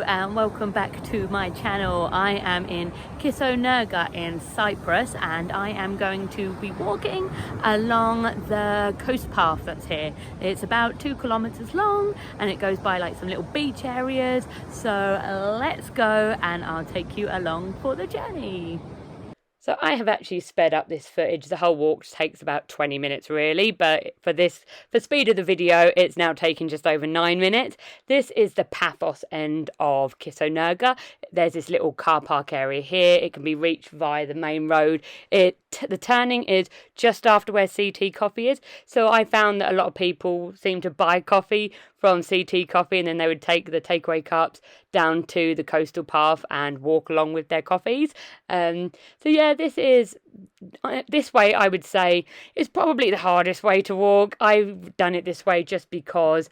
and welcome back to my channel. I am in Kissonerga in Cyprus and I am going to be walking along the coast path that's here. It's about 2 kilometers long and it goes by like some little beach areas. So let's go and I'll take you along for the journey. So I have actually sped up this footage. The whole walk takes about 20 minutes really, but for speed of the video, it's now taking just over 9 minutes. This is the Paphos end of Kissonerga. There's this little car park area here. It can be reached via the main road. The turning is just after where CT Coffee is. So I found that a lot of people seem to buy coffee from CT Coffee and then they would take the takeaway cups down to the coastal path and walk along with their coffees. So yeah, this way I would say is probably the hardest way to walk. I've done it this way just because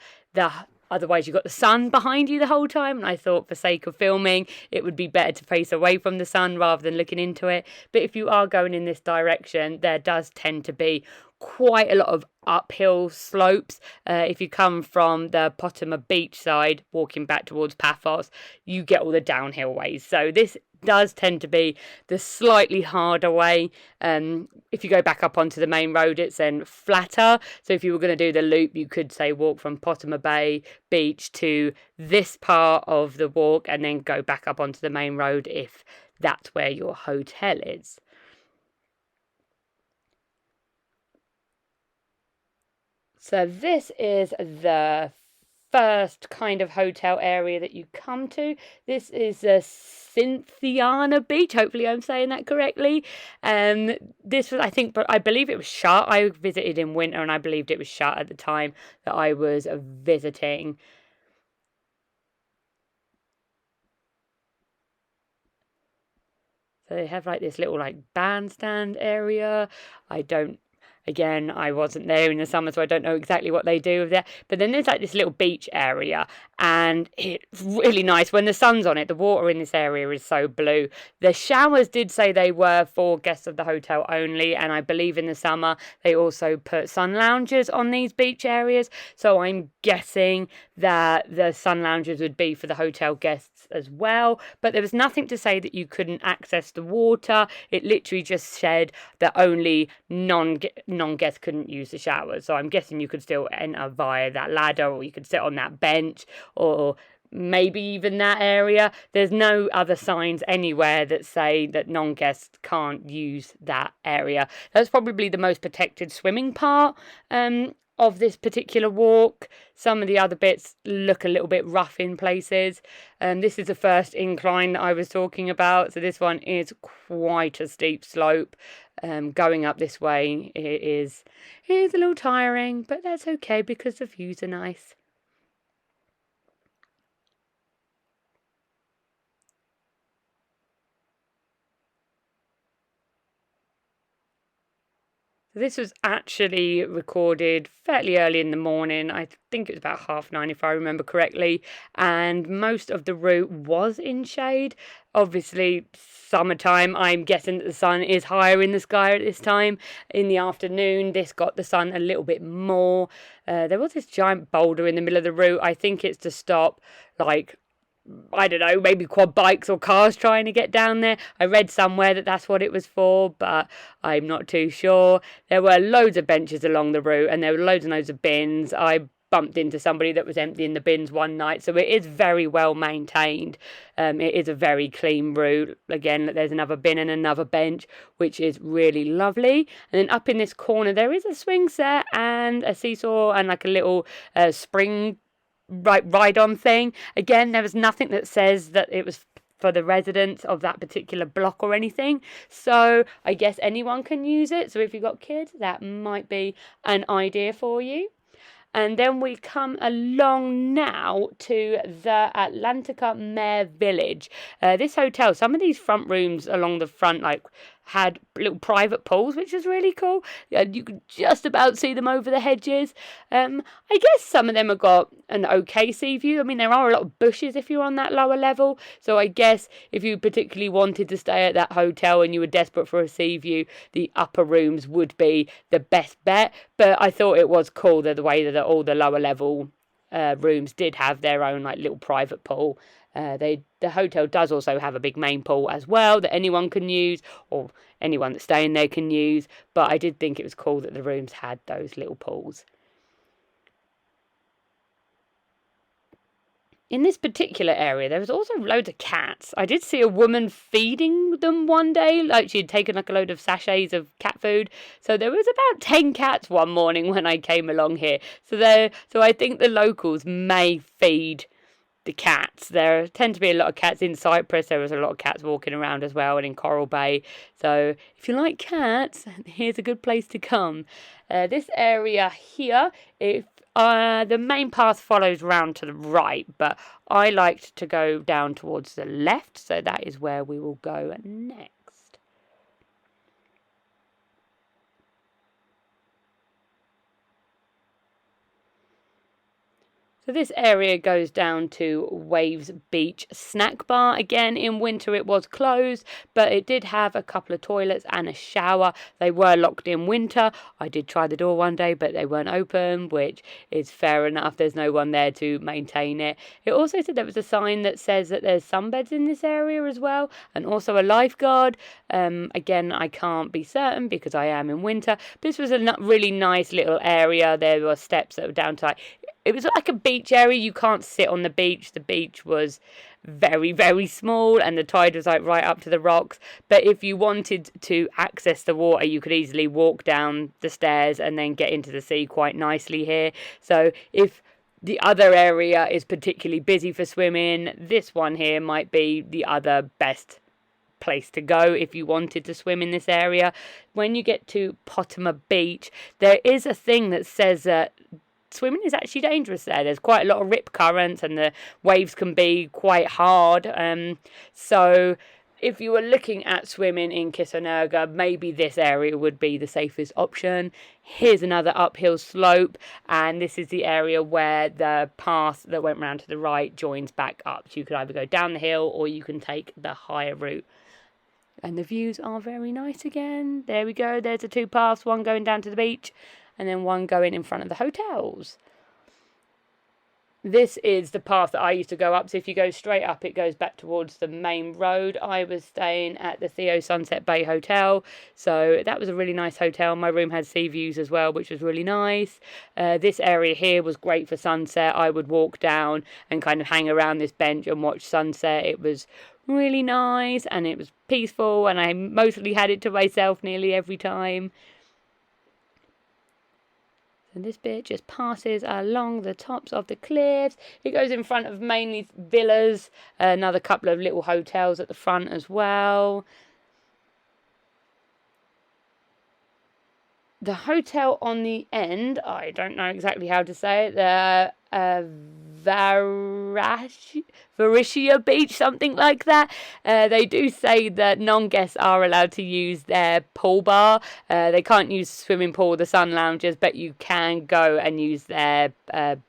otherwise you've got the sun behind you the whole time, and I thought for sake of filming it would be better to face away from the sun rather than looking into it. But if you are going in this direction, there does tend to be quite a lot of uphill slopes. If you come from the Potama beach side walking back towards Paphos, you get all the downhill ways. So this does tend to be the slightly harder way. If you go back up onto the main road, it's then flatter. So if you were going to do the loop, you could say walk from Potama Bay beach to this part of the walk and then go back up onto the main road if that's where your hotel is. So this is the first kind of hotel area that you come to. This is a Cynthiana Beach. Hopefully I'm saying that correctly. This was, I believe it was shut. I visited in winter and I believed it was shut at the time that I was visiting. So they have like this little like bandstand area. Again, I wasn't there in the summer, so I don't know exactly what they do with that. But then there's like this little beach area, and it's really nice. When the sun's on it, the water in this area is so blue. The showers did say they were for guests of the hotel only, and I believe in the summer they also put sun lounges on these beach areas. So I'm guessing that the sun lounges would be for the hotel guests as well. But there was nothing to say that you couldn't access the water. It literally just said that only non-guests couldn't use the showers. So I'm guessing you could still enter via that ladder, or you could sit on that bench, or maybe even that area. There's no other signs anywhere that say that non-guests can't use that area. That's probably the most protected swimming part of this particular walk. Some of the other bits look a little bit rough in places. This is the first incline that I was talking about. So this one is quite a steep slope. Going up this way it is a little tiring, but that's okay because the views are nice. This was actually recorded fairly early in the morning. I think it was about 9:30 if I remember correctly. And most of the route was in shade. Obviously, summertime, I'm guessing that the sun is higher in the sky at this time. In the afternoon, this got the sun a little bit more. There was this giant boulder in the middle of the route. I think it's to stop, I don't know, maybe quad bikes or cars trying to get down there. I read somewhere that that's what it was for, but I'm not too sure. There were loads of benches along the route and there were loads and loads of bins. I bumped into somebody that was emptying the bins one night, so it is very well maintained. It is a very clean route. Again, there's another bin and another bench, which is really lovely. And then up in this corner there is a swing set and a seesaw and like a little spring ride-on thing. Again, there was nothing that says that it was for the residents of that particular block or anything, so I guess anyone can use it. So if you've got kids, that might be an idea for you. And then we come along now to the Atlantica Mare Village. This hotel, some of these front rooms along the front had little private pools, which was really cool. You could just about see them over the hedges. I guess some of them have got an okay sea view. I mean, there are a lot of bushes if you're on that lower level. So I guess if you particularly wanted to stay at that hotel and you were desperate for a sea view, the upper rooms would be the best bet. But I thought it was cool the way that all the lower level rooms did have their own little private pool. The hotel does also have a big main pool as well that anyone can use, or anyone that's staying there can use, but I did think it was cool that the rooms had those little pools. In this particular area, there was also loads of cats. I did see a woman feeding them one day, like she'd taken like a load of sachets of cat food. So there was about 10 cats one morning when I came along here. So I think the locals may feed the cats. There tend to be a lot of cats in Cyprus. There was a lot of cats walking around as well, and in Coral Bay. So if you like cats, here's a good place to come. This area here, the main path follows round to the right, but I liked to go down towards the left, so that is where we will go next. So this area goes down to Waves Beach Snack Bar. Again, in winter it was closed, but it did have a couple of toilets and a shower. They were locked in winter. I did try the door one day, but they weren't open, which is fair enough. There's no one there to maintain it. It also said there was a sign that says that there's sunbeds in this area as well, and also a lifeguard. Again, I can't be certain because I am in winter. This was a really nice little area. There were steps that were down to it was like a beach area. You can't sit on the beach. The beach was very, very small, and the tide was like right up to the rocks. But if you wanted to access the water, you could easily walk down the stairs and then get into the sea quite nicely here. So if the other area is particularly busy for swimming, this one here might be the other best place to go if you wanted to swim in this area. When you get to Potama Beach, there is a thing that says that swimming is actually dangerous there. There's quite a lot of rip currents and the waves can be quite hard. So if you were looking at swimming in Kissonerga, maybe this area would be the safest option. Here's another uphill slope, and this is the area where the path that went round to the right joins back up. So you could either go down the hill or you can take the higher route. And the views are very nice again. There we go. There's the two paths, one going down to the beach and then one going in front of the hotels. This is the path that I used to go up. So if you go straight up, it goes back towards the main road. I was staying at the Theo Sunset Bay Hotel. So that was a really nice hotel. My room had sea views as well, which was really nice. This area here was great for sunset. I would walk down and kind of hang around this bench and watch sunset. It was really nice and it was peaceful, and I mostly had it to myself nearly every time. And this bit just passes along the tops of the cliffs. It goes in front of mainly villas, another couple of little hotels at the front as well. The hotel on the end, I don't know exactly how to say it, the Varicia Beach, something like that. They do say that non-guests are allowed to use their pool bar. They can't use the swimming pool, the sun lounges, but you can go and use their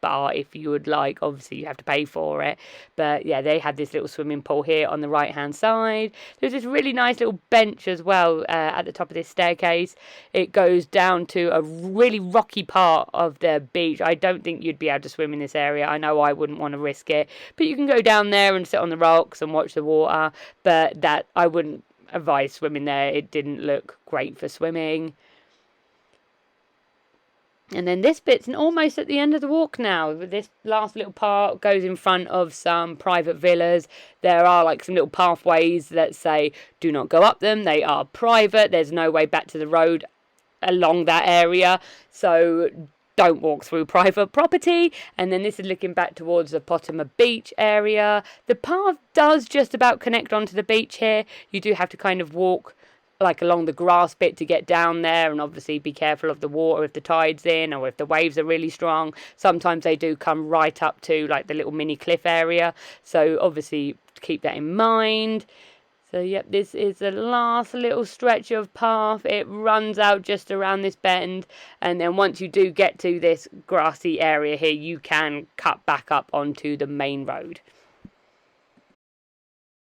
bar if you would like. Obviously, you have to pay for it. But yeah, they had this little swimming pool here on the right-hand side. There's this really nice little bench as well at the top of this staircase. It goes down to a really rocky part of the beach. I don't think you'd be able to swim in this area. I know I wouldn't want to risk it, but you can go down there and sit on the rocks and watch the water, but that I wouldn't advise swimming there. It didn't look great for swimming. And then this bit's almost at the end of the walk now. This last little part goes in front of some private villas. There are like some little pathways that say do not go up them. They are private. There's no way back to the road along that area, so don't walk through private property. And then this is looking back towards the Potama Beach area. The path does just about connect onto the beach here. You do have to kind of walk like along the grass bit to get down there, and obviously be careful of the water if the tide's in or if the waves are really strong. Sometimes they do come right up to like the little mini cliff area, so obviously keep that in mind. So yep, this is the last little stretch of path. It runs out just around this bend, and then once you do get to this grassy area here, you can cut back up onto the main road.